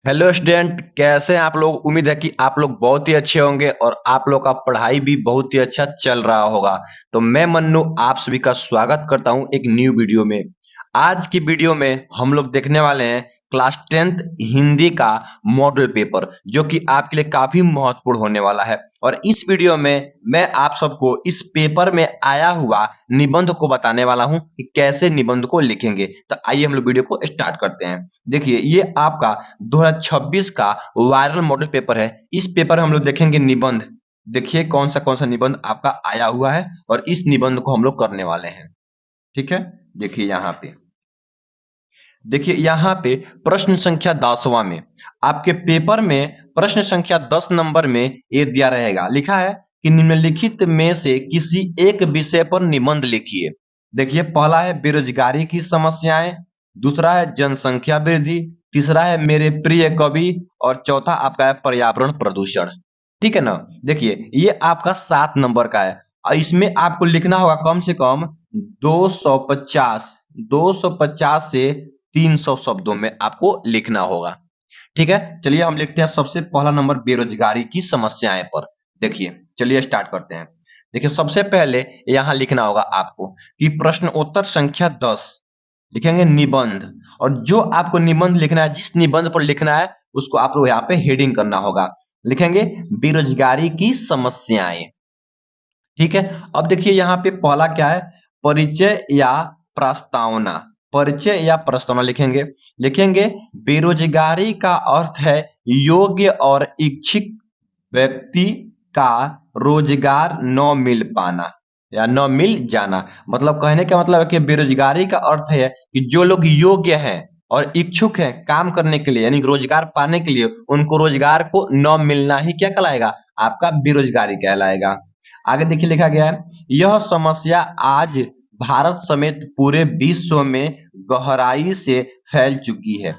Hello student, कैसे हैं आप लोग। उम्मीद है कि आप लोग बहुत ही अच्छे होंगे और आप लोग का पढ़ाई भी बहुत ही अच्छा चल रहा होगा। तो मैं मन्नू आप सभी का स्वागत करता हूं एक न्यू वीडियो में। आज की वीडियो में हम लोग देखने वाले हैं क्लास 10th हिंदी का मॉडल पेपर, जो कि आपके लिए काफी महत्वपूर्ण होने वाला है। और इस वीडियो में मैं आप सबको इस पेपर में आया हुआ निबंध को बताने वाला हूं कि कैसे निबंध को लिखेंगे। तो आइए हम लोग वीडियो को स्टार्ट करते हैं। देखिए, ये आपका 2026 का वायरल मॉडल पेपर है। इस पेपर में हम लोग देखेंगे निबंध। देखिए कौन सा निबंध आपका आया हुआ है और इस निबंध को हम लोग करने वाले हैं। ठीक है, देखिए यहाँ पे। देखिए यहाँ पे प्रश्न संख्या 10वां में आपके पेपर में प्रश्न संख्या 10 नंबर में ये दिया रहेगा, लिखा है कि निम्नलिखित में से किसी एक विषय पर निबंध लिखिए। देखिए, पहला है बेरोजगारी की समस्याएं, दूसरा है जनसंख्या वृद्धि, तीसरा है मेरे प्रिय कवि और चौथा आपका है पर्यावरण प्रदूषण। ठीक है ना। देखिए, ये आपका 7 नंबर का है और इसमें आपको लिखना होगा कम से कम 250 250 से 300 शब्दों में आपको लिखना होगा। ठीक है, चलिए हम लिखते हैं सबसे पहला नंबर बेरोजगारी की समस्याएं पर। देखिए, चलिए स्टार्ट करते हैं। देखिए, सबसे पहले यहाँ लिखना होगा आपको कि प्रश्न उत्तर संख्या 10 लिखेंगे निबंध। और जो आपको निबंध लिखना है, जिस निबंध पर लिखना है उसको आप लोग यहाँ पे हेडिंग करना होगा। लिखेंगे बेरोजगारी की समस्याएं। ठीक है। अब देखिए यहाँ पे पहला क्या है, परिचय या प्रस्तावना। परिचय या प्रस्तावना लिखेंगे। लिखेंगे बेरोजगारी का अर्थ है योग्य और इच्छुक व्यक्ति का रोजगार न मिल पाना या न मिल जाना। मतलब कहने का मतलब है कि बेरोजगारी का अर्थ है कि जो लोग योग्य हैं और इच्छुक हैं काम करने के लिए, यानी रोजगार पाने के लिए, उनको रोजगार को न मिलना ही क्या कहलाएगा, आपका बेरोजगारी कहलाएगा। आगे देखिए लिखा गया है, यह समस्या आज भारत समेत पूरे विश्व में गहराई से फैल चुकी है।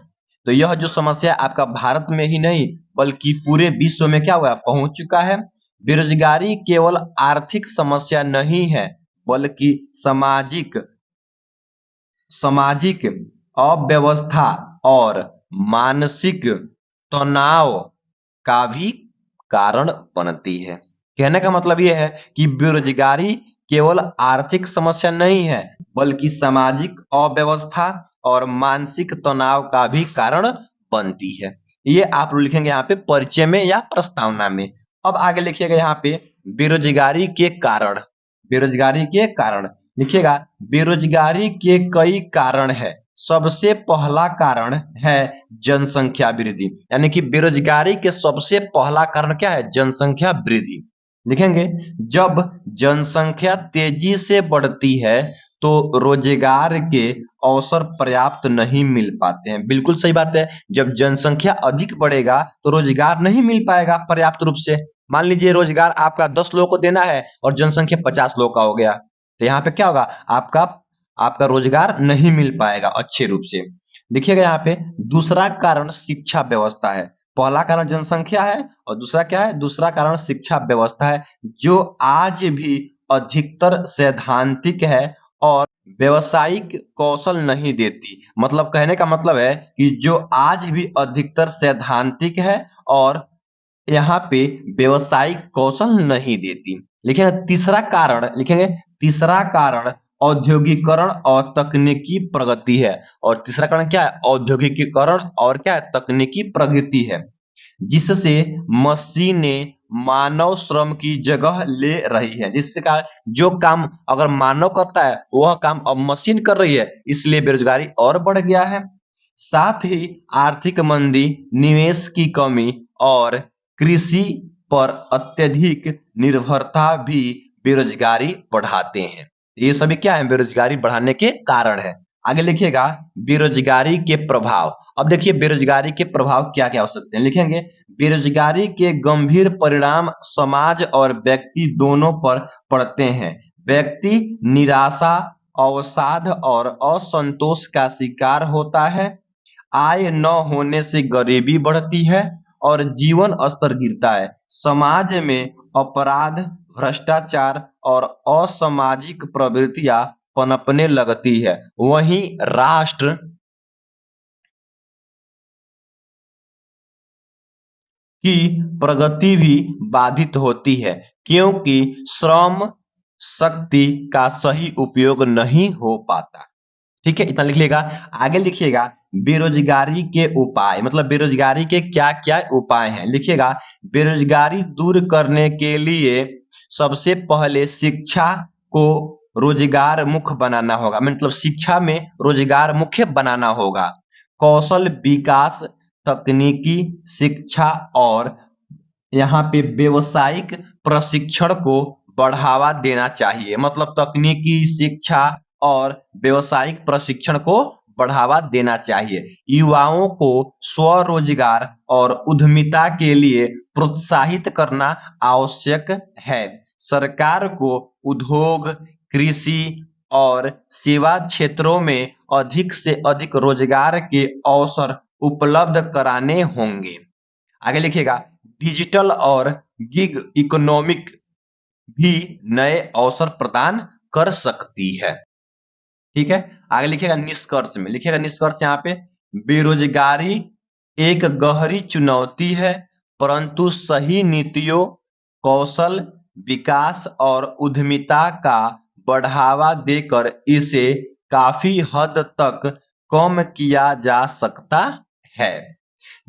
तो यह जो समस्या आपका भारत में ही नहीं बल्कि पूरे विश्व में क्या हुआ, पहुंच चुका है। बेरोजगारी केवल आर्थिक समस्या नहीं है बल्कि सामाजिक सामाजिक अव्यवस्था और मानसिक तनाव का भी कारण बनती है। कहने का मतलब यह है कि बेरोजगारी केवल आर्थिक समस्या नहीं है बल्कि सामाजिक अव्यवस्था और मानसिक तनाव का भी कारण बनती है। ये आप लोग लिखेंगे यहाँ पे परिचय में या प्रस्तावना में। अब आगे लिखिएगा यहाँ पे बेरोजगारी के कारण। बेरोजगारी के कारण लिखिएगा, बेरोजगारी के कई कारण है। सबसे पहला कारण है जनसंख्या वृद्धि। यानी कि बेरोजगारी के सबसे पहला कारण क्या है, जनसंख्या वृद्धि। लिखेंगे जब जनसंख्या तेजी से बढ़ती है तो रोजगार के अवसर पर्याप्त नहीं मिल पाते हैं। बिल्कुल सही बात है। जब जनसंख्या अधिक बढ़ेगा तो रोजगार नहीं मिल पाएगा पर्याप्त रूप से। मान लीजिए रोजगार आपका 10 लोगों को देना है और जनसंख्या 50 लोगों का हो गया, तो यहाँ पे क्या होगा, आपका आपका रोजगार नहीं मिल पाएगा अच्छे रूप से। देखिएगा यहाँ पे दूसरा कारण शिक्षा व्यवस्था है। पहला कारण जनसंख्या है और दूसरा क्या है, दूसरा कारण शिक्षा व्यवस्था है, जो आज भी अधिकतर सैद्धांतिक है और व्यवसायिक कौशल नहीं देती। मतलब कहने का मतलब है कि जो आज भी अधिकतर सैद्धांतिक है और यहाँ पे व्यवसायिक कौशल नहीं देती। लिखेंगे तीसरा कारण, लिखेंगे तीसरा कारण औद्योगिकरण और तकनीकी प्रगति है। और तीसरा कारण क्या है, औद्योगिकीकरण और क्या है, तकनीकी प्रगति है, जिससे मशीनें मानव श्रम की जगह ले रही है। जिससे का जो काम अगर मानव करता है वह काम अब मशीन कर रही है, इसलिए बेरोजगारी और बढ़ गया है। साथ ही आर्थिक मंदी, निवेश की कमी और कृषि पर अत्यधिक निर्भरता भी बेरोजगारी बढ़ाते हैं। ये सभी क्या है, बेरोजगारी बढ़ाने के कारण है। आगे लिखिएगा बेरोजगारी के प्रभाव। अब देखिए बेरोजगारी के प्रभाव क्या क्या हो सकते हैं। लिखेंगे बेरोजगारी के गंभीर परिणाम समाज और व्यक्ति दोनों पर पड़ते हैं। व्यक्ति निराशा, अवसाद और असंतोष का शिकार होता है। आय न होने से गरीबी बढ़ती है और जीवन स्तर गिरता है। समाज में अपराध, भ्रष्टाचार और असामाजिक प्रवृत्तियां पनपने लगती है। वहीं राष्ट्र की प्रगति भी बाधित होती है, क्योंकि श्रम शक्ति का सही उपयोग नहीं हो पाता। ठीक है, इतना लिख लेगा। आगे लिखिएगा बेरोजगारी के उपाय, मतलब बेरोजगारी के क्या क्या उपाय हैं, लिखिएगा। बेरोजगारी दूर करने के लिए सबसे पहले शिक्षा को रोजगार मुख बनाना होगा, मतलब शिक्षा में रोजगार मुख्य बनाना होगा। कौशल विकास, तकनीकी शिक्षा और यहाँ पे व्यावसायिक प्रशिक्षण को बढ़ावा देना चाहिए, मतलब तकनीकी शिक्षा और व्यावसायिक प्रशिक्षण को बढ़ावा देना चाहिए। युवाओं को स्वरोजगार और उद्यमिता के लिए प्रोत्साहित करना आवश्यक है। सरकार को उद्योग, कृषि और सेवा क्षेत्रों में अधिक से अधिक रोजगार के अवसर उपलब्ध कराने होंगे। आगे लिखिएगा डिजिटल और गिग इकोनॉमिक भी नए अवसर प्रदान कर सकती है। ठीक है, आगे लिखिएगा निष्कर्ष में, लिखिएगा निष्कर्ष यहाँ पे बेरोजगारी एक गहरी चुनौती है, परंतु सही नीतियों, कौशल विकास और उद्यमिता का बढ़ावा देकर इसे काफी हद तक कम किया जा सकता है।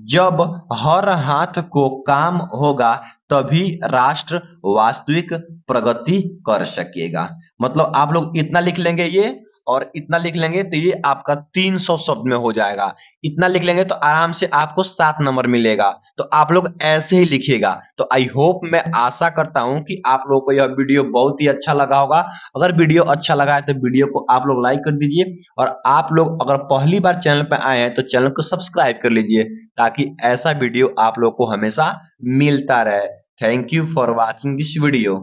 जब हर हाथ को काम होगा तभी राष्ट्र वास्तविक प्रगति कर सकेगा। मतलब आप लोग इतना लिख लेंगे ये और इतना लिख लेंगे तो ये आपका 300 शब्द में हो जाएगा। इतना लिख लेंगे तो आराम से आपको 7 नंबर मिलेगा। तो आप लोग ऐसे ही लिखिएगा। तो आई होप, मैं आशा करता हूं कि आप लोगों को यह वीडियो बहुत ही अच्छा लगा होगा। अगर वीडियो अच्छा लगा है तो वीडियो को आप लोग लाइक कर दीजिए, और आप लोग अगर पहली बार चैनल पर आए हैं तो चैनल को सब्सक्राइब कर लीजिए, ताकि ऐसा वीडियो आप लोग को हमेशा मिलता रहे। Thank you for watching this video.